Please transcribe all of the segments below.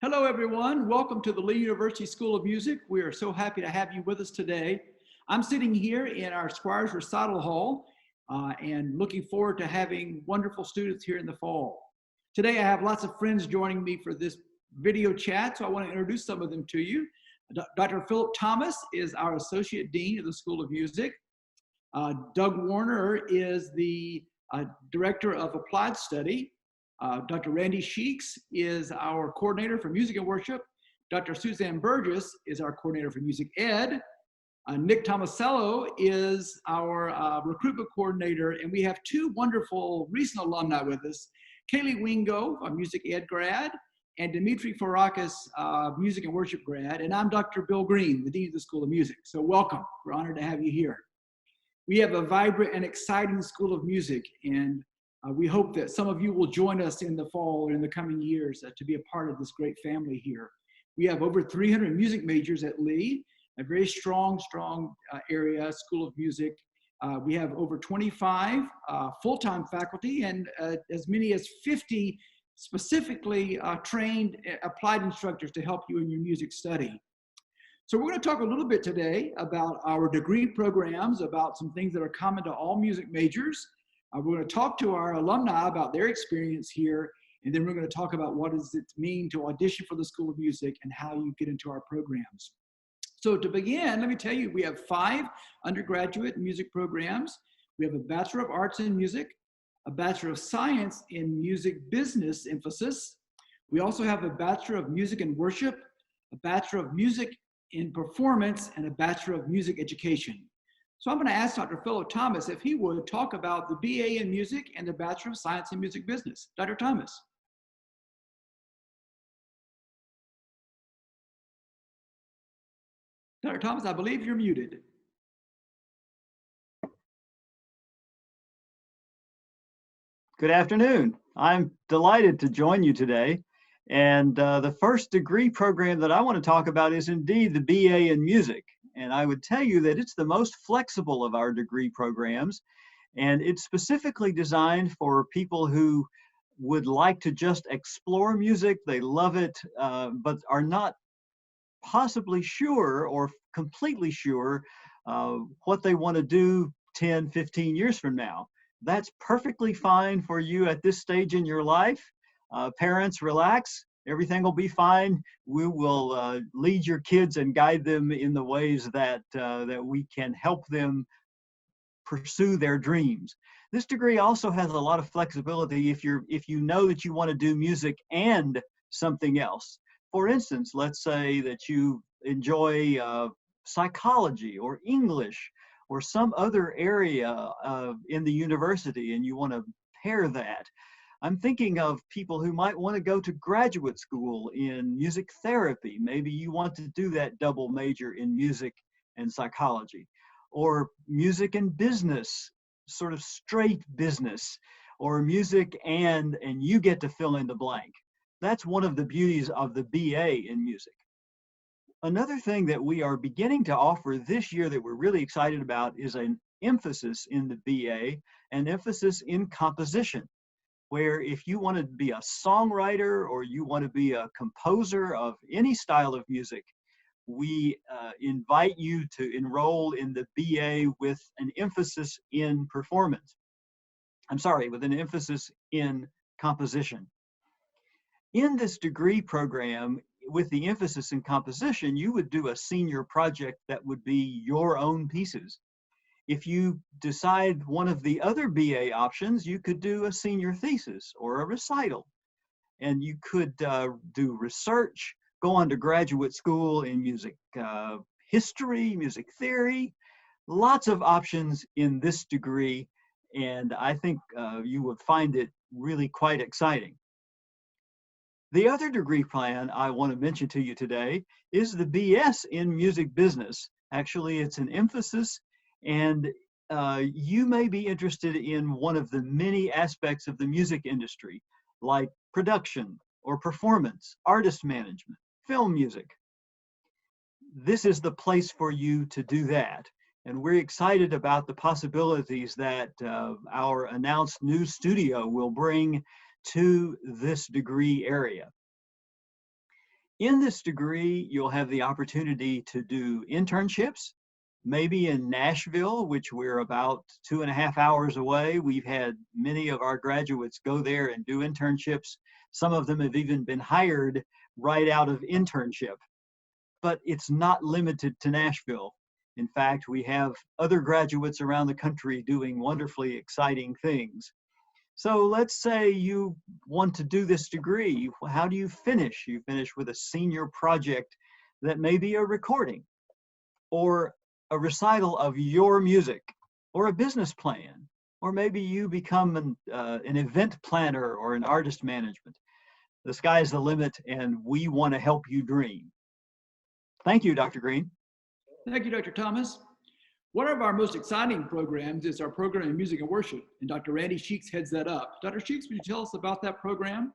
Hello, everyone. Welcome to the Lee University School of Music. We are so happy to have you with us today. I'm sitting here in our Squires Recital Hall and looking forward to having wonderful students here in the fall. Today, I have lots of friends joining me for this video chat, so I want to introduce some of them to you. Dr. Philip Thomas is our Associate Dean of the School of Music. Doug Warner is the Director of Applied Study. Dr. Randy Sheeks is our coordinator for music and worship. Dr. Suzanne Burgess is our coordinator for music ed. Nick Tomasello is our recruitment coordinator, and we have two wonderful recent alumni with us, Kaylee Wingo, a music ed grad, and Dimitri Farakis, music and worship grad, and I'm Dr. Bill Green, the Dean of the School of Music. So welcome, we're honored to have you here. We have a vibrant and exciting School of Music, and we hope that some of you will join us in the fall or in the coming years to be a part of this great family here. We have over 300 music majors at Lee, a very strong area, School of Music. We have over 25 full-time faculty and as many as 50 specifically trained applied instructors to help you in your music study. So we're going to talk a little bit today about our degree programs, about some things that are common to all music majors. We're going to talk to our alumni about their experience here, and then we're going to talk about what does it mean to audition for the School of Music and how you get into our programs. So to begin, let me tell you, we have 5 undergraduate music programs. We have a Bachelor of Arts in Music, a Bachelor of Science in Music Business emphasis. We also have a Bachelor of Music and Worship, a Bachelor of Music in Performance, and a Bachelor of Music Education. So I'm going to ask Dr. Philip Thomas if he would talk about the BA in Music and the Bachelor of Science in Music Business. Dr. Thomas. Dr. Thomas, I believe you're muted. Good afternoon. I'm delighted to join you today. And the first degree program that I want to talk about is indeed the BA in Music. And I would tell you that it's the most flexible of our degree programs. And it's specifically designed for people who would like to just explore music. They love it, but are not possibly sure or completely sure what they want to do 10, 15 years from now. That's perfectly fine for you at this stage in your life. Parents, relax. Everything will be fine. We will lead your kids and guide them in the ways that we can help them pursue their dreams. This degree also has a lot of flexibility if you know that you want to do music and something else. For instance, let's say that you enjoy psychology or English or some other area in the university and you want to pair that. I'm thinking of people who might want to go to graduate school in music therapy. Maybe you want to do that double major in music and psychology, or music and business, sort of straight business, or music and you get to fill in the blank. That's one of the beauties of the BA in Music. Another thing that we are beginning to offer this year that we're really excited about is an emphasis in the BA, an emphasis in composition, where if you want to be a songwriter or you want to be a composer of any style of music, we invite you to enroll in the BA with an emphasis in performance. I'm sorry, with an emphasis in composition. In this degree program, with the emphasis in composition, you would do a senior project that would be your own pieces. If you decide one of the other BA options, you could do a senior thesis or a recital. And you could do research, go on to graduate school in music history, music theory, lots of options in this degree. And I think you would find it really quite exciting. The other degree plan I want to mention to you today is the BS in Music Business. Actually, it's an emphasis, and you may be interested in one of the many aspects of the music industry, like production or performance, artist management, film music. This is the place for you to do that. And we're excited about the possibilities that our announced new studio will bring to this degree area. In this degree, you'll have the opportunity to do internships, maybe in Nashville, which we're about 2.5 hours away. We've had many of our graduates go there and do internships. Some of them have even been hired right out of internship. But it's not limited to Nashville. In fact, we have other graduates around the country doing wonderfully exciting things. So let's say you want to do this degree. How do you finish? You finish with a senior project that may be a recording or a recital of your music or a business plan, or maybe you become an event planner or an artist management. The sky's the limit, and we want to help you dream. Thank you, Dr. Green. Thank you, Dr. Thomas. One of our most exciting programs is our program in music and worship, and Dr. Randy Sheeks heads that up. Dr. Sheeks, would you tell us about that program?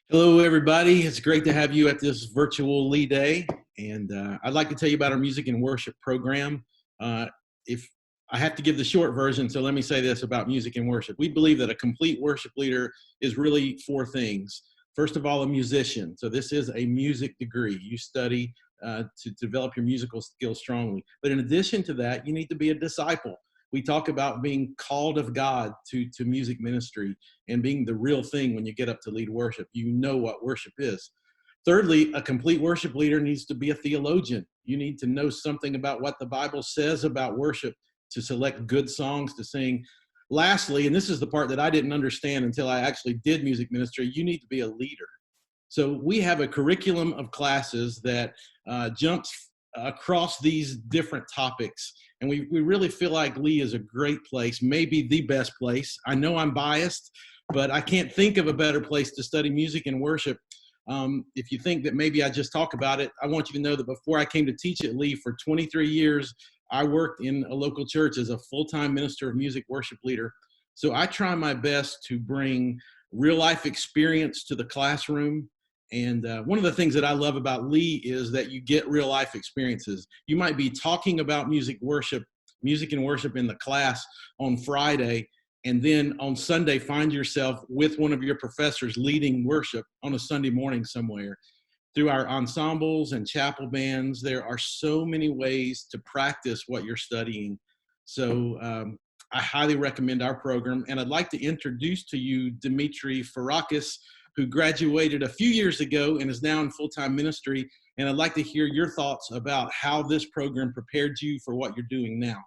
Hello, everybody. It's great to have you at this virtual Lee Day. And I'd like to tell you about our music and worship program. If I have to give the short version, so let me say this about music and worship. We believe that a complete worship leader is really 4 things. First of all, a musician. So this is a music degree. You study to develop your musical skills strongly. But in addition to that, you need to be a disciple. We talk about being called of God to music ministry and being the real thing when you get up to lead worship. You know what worship is. Thirdly, a complete worship leader needs to be a theologian. You need to know something about what the Bible says about worship to select good songs to sing. Lastly, and this is the part that I didn't understand until I actually did music ministry, you need to be a leader. So we have a curriculum of classes that jumps across these different topics. And we really feel like Lee is a great place, maybe the best place. I know I'm biased, but I can't think of a better place to study music and worship. If you think that maybe I just talk about it, I want you to know that before I came to teach at Lee for 23 years, I worked in a local church as a full-time minister of music worship leader. So I try my best to bring real life experience to the classroom. And one of the things that I love about Lee is that you get real life experiences. You might be talking about music and worship in the class on Friday, and then on Sunday find yourself with one of your professors leading worship on a Sunday morning somewhere. Through our ensembles and chapel bands, there are so many ways to practice what you're studying. So I highly recommend our program. And I'd like to introduce to you Dimitri Farakis, who graduated a few years ago and is now in full-time ministry. And I'd like to hear your thoughts about how this program prepared you for what you're doing now.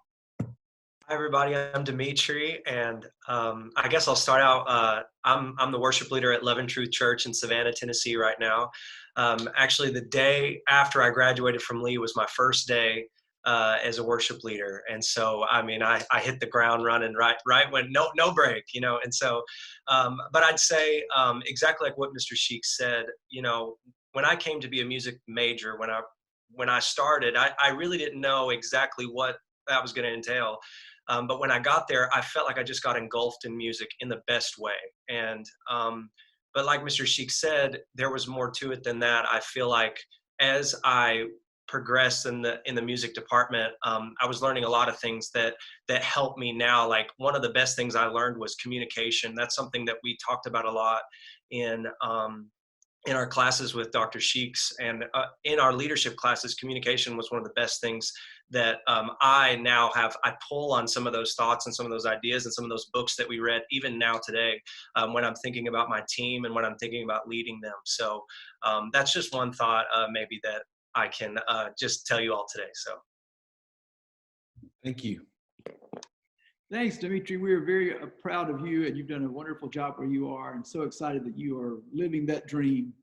Hi, everybody. I'm Dimitri, and I guess I'll start out. I'm the worship leader at Love and Truth Church in Savannah, Tennessee right now. Actually, the day after I graduated from Lee was my first day as a worship leader. And so, I mean, I hit the ground running right when no break, you know. And so, but I'd say exactly like what Mr. Sheik said, you know, when I came to be a music major, when I started, I really didn't know exactly what that was going to entail. But when I got there, I felt like I just got engulfed in music in the best way. And but like Mr. Sheik said, there was more to it than that. I feel like as I progressed in the music department, I was learning a lot of things that help me now. Like one of the best things I learned was communication. That's something that we talked about a lot in our classes with Dr. Sheeks, and in our leadership classes. Communication was one of the best things that I pull on some of those thoughts and some of those ideas and some of those books that we read even now today when I'm thinking about my team and when I'm thinking about leading them. So that's just one thought maybe that I can just tell you all today. So Thank you. Thanks, Dimitri. We are very proud of you, and you've done a wonderful job where you are, and so excited that you are living that dream.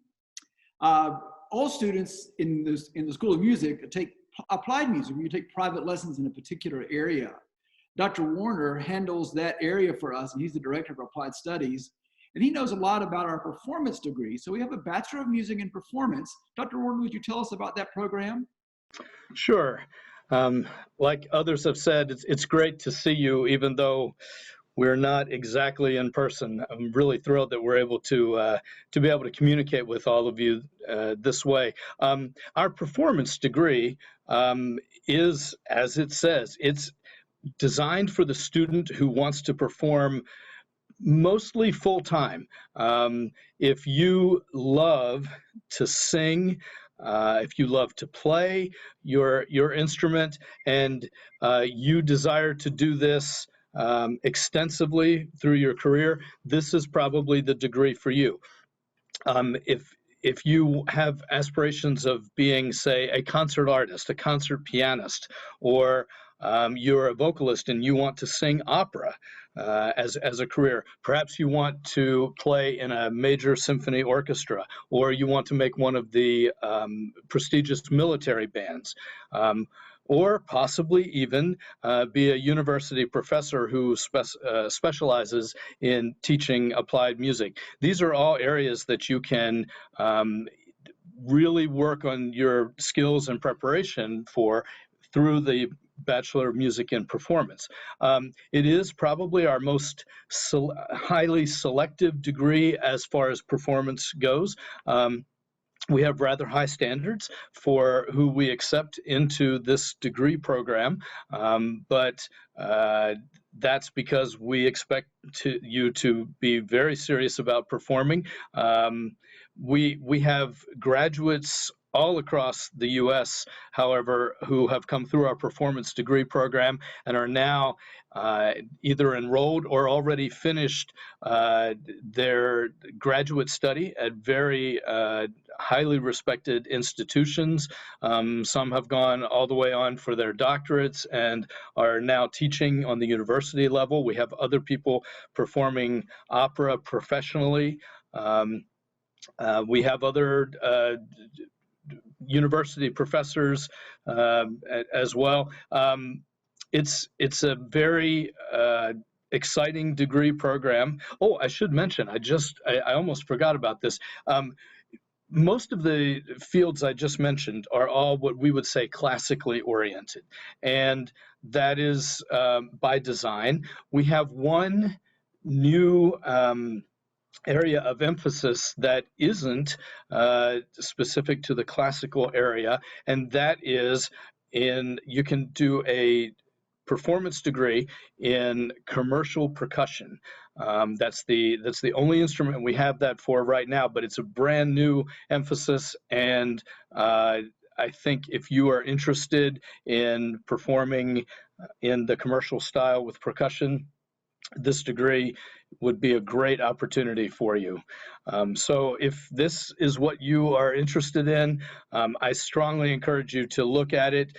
All students in the School of Music take applied music, where you take private lessons in a particular area. Dr. Warner handles that area for us, and he's the director of applied studies, and he knows a lot about our performance degree. So we have a Bachelor of Music in Performance. Dr. Warner, would you tell us about that program? Sure. Like others have said, it's great to see you, even though we're not exactly in person. I'm really thrilled that we're able to be able to communicate with all of you this way. Our performance degree is, as it says, it's designed for the student who wants to perform mostly full-time. If you love to sing, if you love to play your instrument, and you desire to do this extensively through your career, this is probably the degree for you. If you have aspirations of being, say, a concert artist, a concert pianist, or you're a vocalist and you want to sing opera as a career, perhaps you want to play in a major symphony orchestra, or you want to make one of the prestigious military bands, or possibly even be a university professor who specializes in teaching applied music. These are all areas that you can really work on your skills and preparation for through the Bachelor of Music and Performance. It is probably our most highly selective degree as far as performance goes. We have rather high standards for who we accept into this degree program, but that's because we expect you to be very serious about performing. We have graduates all across the U.S., however, who have come through our performance degree program and are now either enrolled or already finished their graduate study at very highly respected institutions. Some have gone all the way on for their doctorates and are now teaching on the university level. We have other people performing opera professionally. We have other university professors as well. It's a very exciting degree program. Oh, I should mention, I almost forgot about this. Most of the fields I just mentioned are all what we would say classically oriented, and that is by design. We have one new area of emphasis that isn't specific to the classical area, and that is you can do a performance degree in commercial percussion. That's the only instrument we have that for right now, but it's a brand new emphasis, and I think if you are interested in performing in the commercial style with percussion, this degree would be a great opportunity for you. So if this is what you are interested in, I strongly encourage you to look at it.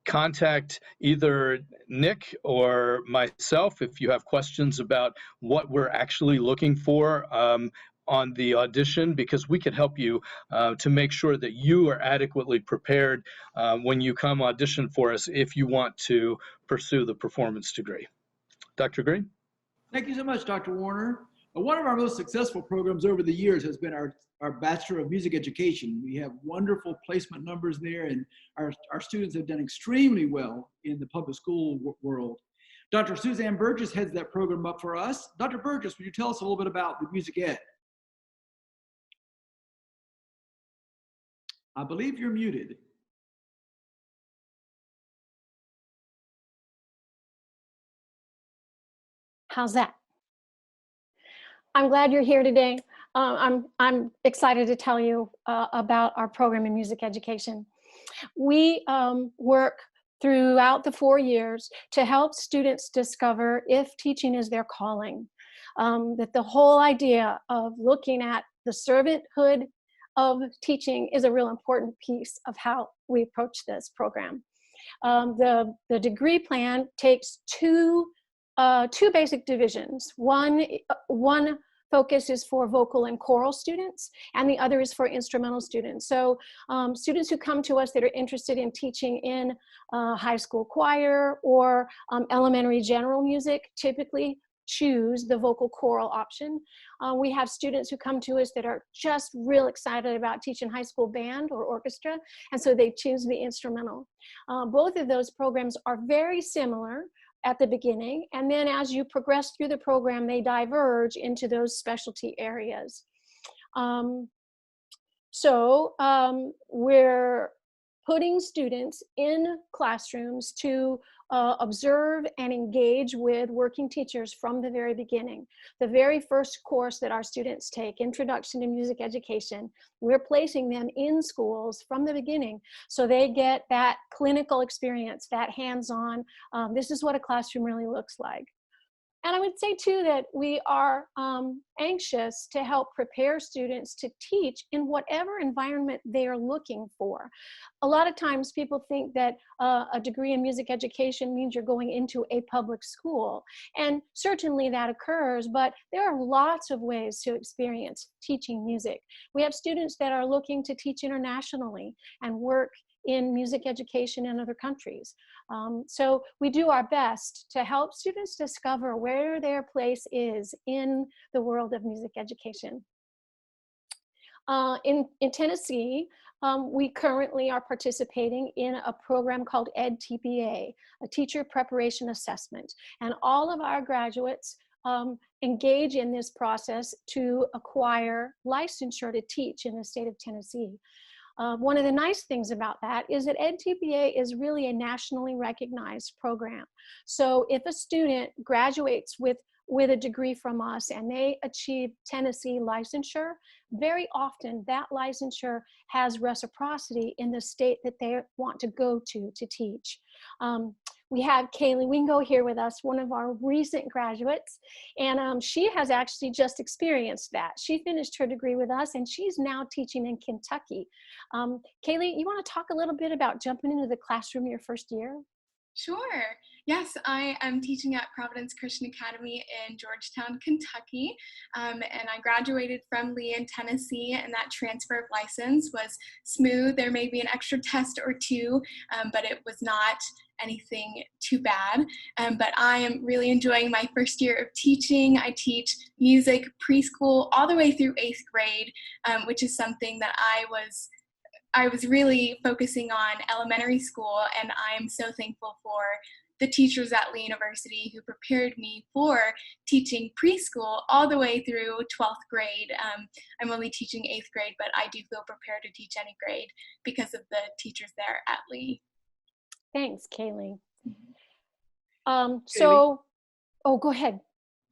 Contact either Nick or myself if you have questions about what we're actually looking for on the audition, because we can help you to make sure that you are adequately prepared when you come audition for us if you want to pursue the performance degree. Dr. Green? Thank you so much, Dr. Warner. One of our most successful programs over the years has been our Bachelor of Music Education. We have wonderful placement numbers there, and our students have done extremely well in the public school world. Dr. Suzanne Burgess heads that program up for us. Dr. Burgess, would you tell us a little bit about the music ed? I believe you're muted. How's that? I'm glad you're here today. I'm excited to tell you about our program in music education. We work throughout the 4 years to help students discover if teaching is their calling. That the whole idea of looking at the servanthood of teaching is a real important piece of how we approach this program. The degree plan takes two basic divisions. One focus is for vocal and choral students, and the other is for instrumental students. So students who come to us that are interested in teaching in high school choir or elementary general music typically choose the vocal choral option. We have students who come to us that are just real excited about teaching high school band or orchestra, and so they choose the instrumental. Both of those programs are very similar at the beginning, and then as you progress through the program, they diverge into those specialty areas. We're putting students in classrooms to observe and engage with working teachers from the very beginning. The very first course that our students take, Introduction to Music Education, we're placing them in schools from the beginning so they get that clinical experience, that hands-on, this is what a classroom really looks like. And I would say too that we are anxious to help prepare students to teach in whatever environment they are looking for. A lot of times people think that a degree in music education means you're going into a public school. And certainly that occurs, but there are lots of ways to experience teaching music. We have students that are looking to teach internationally and work in music education in other countries. So we do our best to help students discover where their place is in the world of music education. In Tennessee, we currently are participating in a program called EdTPA, a Teacher Preparation Assessment. And all of our graduates engage in this process to acquire licensure to teach in the state of Tennessee. One of the nice things about that is that EdTPA is really a nationally recognized program. So if a student graduates with a degree from us and they achieve Tennessee licensure, very often that licensure has reciprocity in the state that they want to go to teach. We have Kaylee Wingo here with us, one of our recent graduates, and she has actually just experienced that. She finished her degree with us and she's now teaching in Kentucky. Kaylee, you want to talk a little bit about jumping into the classroom your first year? Sure. Yes, I am teaching at Providence Christian Academy in Georgetown, Kentucky, and I graduated from Lee in Tennessee, and that transfer of license was smooth. There may be an extra test or two, but it was not anything too bad. But I am really enjoying my first year of teaching. I teach music preschool all the way through 8th grade, which is something that I was really focusing on elementary school, and I am so thankful for the teachers at Lee University who prepared me for teaching preschool all the way through 12th grade. I'm only teaching 8th grade, but I do feel prepared to teach any grade because of the teachers there at Lee. Thanks, Kaylee. Kaylee? Oh, go ahead.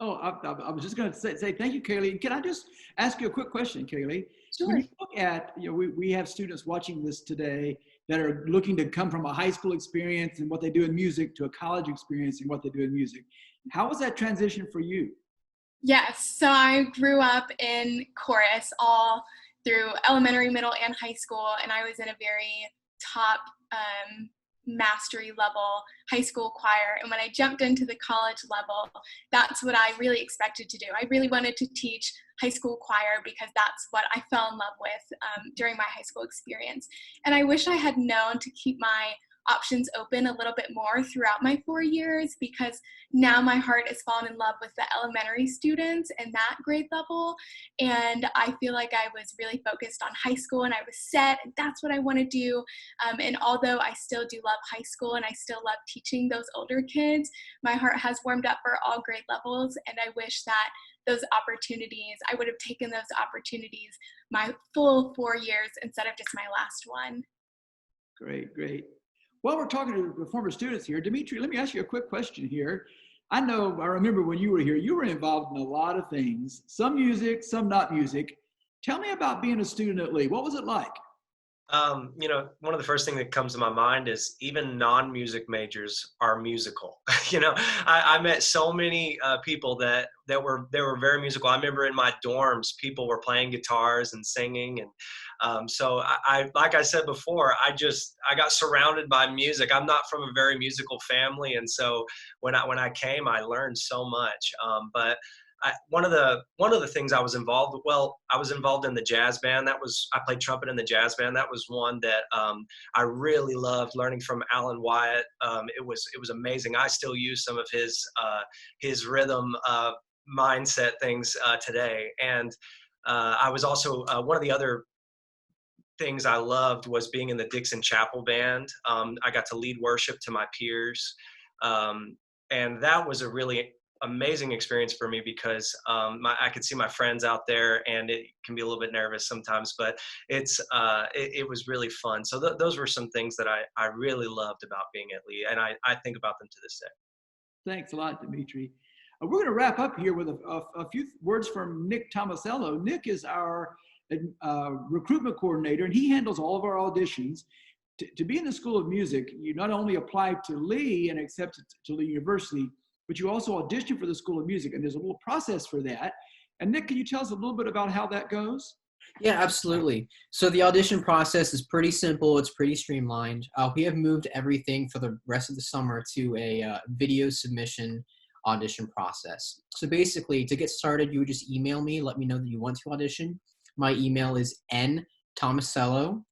Oh, I was just going to say thank you, Kaylee. Can I just ask you a quick question, Kaylee? Sure. When you look at, we have students watching this today that are looking to come from a high school experience and what they do in music to a college experience and what they do in music. How was that transition for you? Yes, so I grew up in chorus all through elementary, middle, and high school, and I was in a very top mastery level high school choir. And when I jumped into the college level, that's what I really expected to do. I really wanted to teach high school choir because that's what I fell in love with during my high school experience. And I wish I had known to keep my options open a little bit more throughout my 4 years, because now my heart has fallen in love with the elementary students and that grade level. And I feel like I was really focused on high school and I was set, and that's what I want to do. And although I still do love high school and I still love teaching those older kids, my heart has warmed up for all grade levels. And I wish that those opportunities, I would have taken those opportunities my full 4 years instead of just my last one. Great, great. While we're talking to the former students here, Dimitri, let me ask you a quick question here. I remember when you were here, you were involved in a lot of things, some music, some not music. Tell me about being a student at Lee. What was it like? One of the first things that comes to my mind is even non-music majors are musical. I met so many people that were very musical. I remember in my dorms, people were playing guitars and singing, and so I like I said before, I got surrounded by music. I'm not from a very musical family, and so when I came, I learned so much. But one of the things I was involved in the jazz band. I played trumpet in the jazz band. That was one that I really loved learning from Alan Wyatt. It was amazing. I still use some of his rhythm mindset things today. And I was also one of the other things I loved was being in the Dixon Chapel band. I got to lead worship to my peers. And that was a really amazing experience for me because I could see my friends out there, and it can be a little bit nervous sometimes, but it was really fun. So those were some things that I really loved about being at Lee, and I think about them to this day. Thanks a lot, Dimitri. We're going to wrap up here with a few words from Nick Tomasello. Nick is our recruitment coordinator, and he handles all of our auditions. To be in the School of Music, you not only apply to Lee and accepted to Lee University, but you also audition for the School of Music, and there's a little process for that. And Nick, can you tell us a little bit about how that goes? Yeah, absolutely. So the audition process is pretty simple. It's pretty streamlined. We have moved everything for the rest of the summer to a video submission audition process. So basically, to get started, you would just email me, let me know that you want to audition. My email is ntomasello,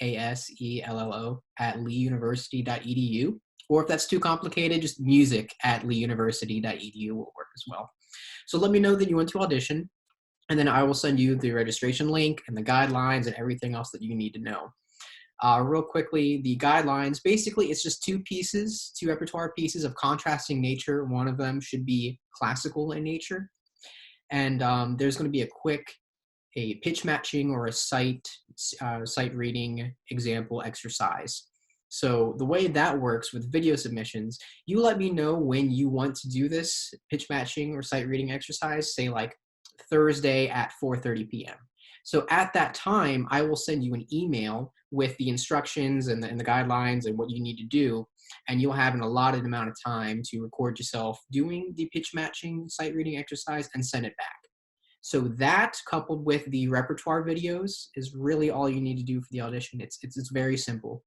TOMASELLO, @leeuniversity.edu. Or if that's too complicated, just music@leeuniversity.edu will work as well. So let me know that you want to audition, and then I will send you the registration link and the guidelines and everything else that you need to know. Real quickly, the guidelines, basically it's just two repertoire pieces of contrasting nature. One of them should be classical in nature. And there's going to be a pitch matching or a sight reading example exercise. So the way that works with video submissions, you let me know when you want to do this pitch matching or sight reading exercise, say like Thursday at 4:30 p.m. So at that time, I will send you an email with the instructions and the guidelines and what you need to do, and you'll have an allotted amount of time to record yourself doing the pitch matching sight reading exercise and send it back. So that, coupled with the repertoire videos, is really all you need to do for the audition. It's very simple.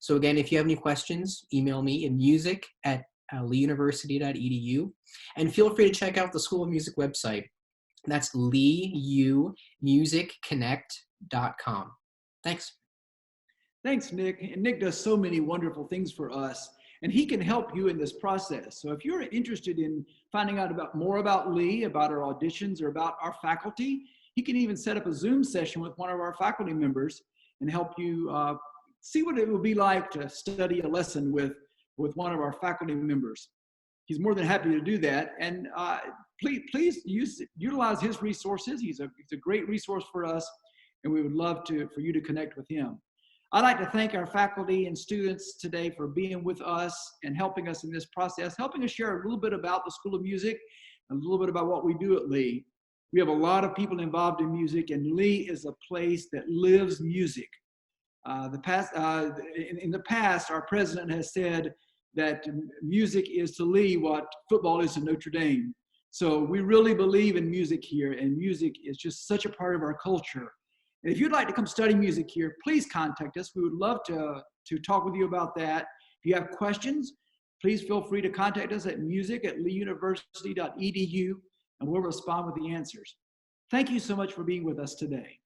So again, if you have any questions, email me at music@leeuniversity.edu, and feel free to check out the School of Music website. That's leeumusicconnect.com. Thanks. Thanks, Nick. And Nick does so many wonderful things for us, and he can help you in this process. So if you're interested in finding out more about Lee, about our auditions, or about our faculty, he can even set up a Zoom session with one of our faculty members and help you see what it will be like to study a lesson with one of our faculty members. He's more than happy to do that. And please utilize his resources. He's a great resource for us, and we would love for you to connect with him. I'd like to thank our faculty and students today for being with us and helping us in this process, helping us share a little bit about the School of Music, a little bit about what we do at Lee. We have a lot of people involved in music, and Lee is a place that lives music. In the past, our president has said that music is to Lee what football is to Notre Dame. So we really believe in music here, and music is just such a part of our culture. And if you'd like to come study music here, please contact us. We would love to talk with you about that. If you have questions, please feel free to contact us at music@leeuniversity.edu, and we'll respond with the answers. Thank you so much for being with us today.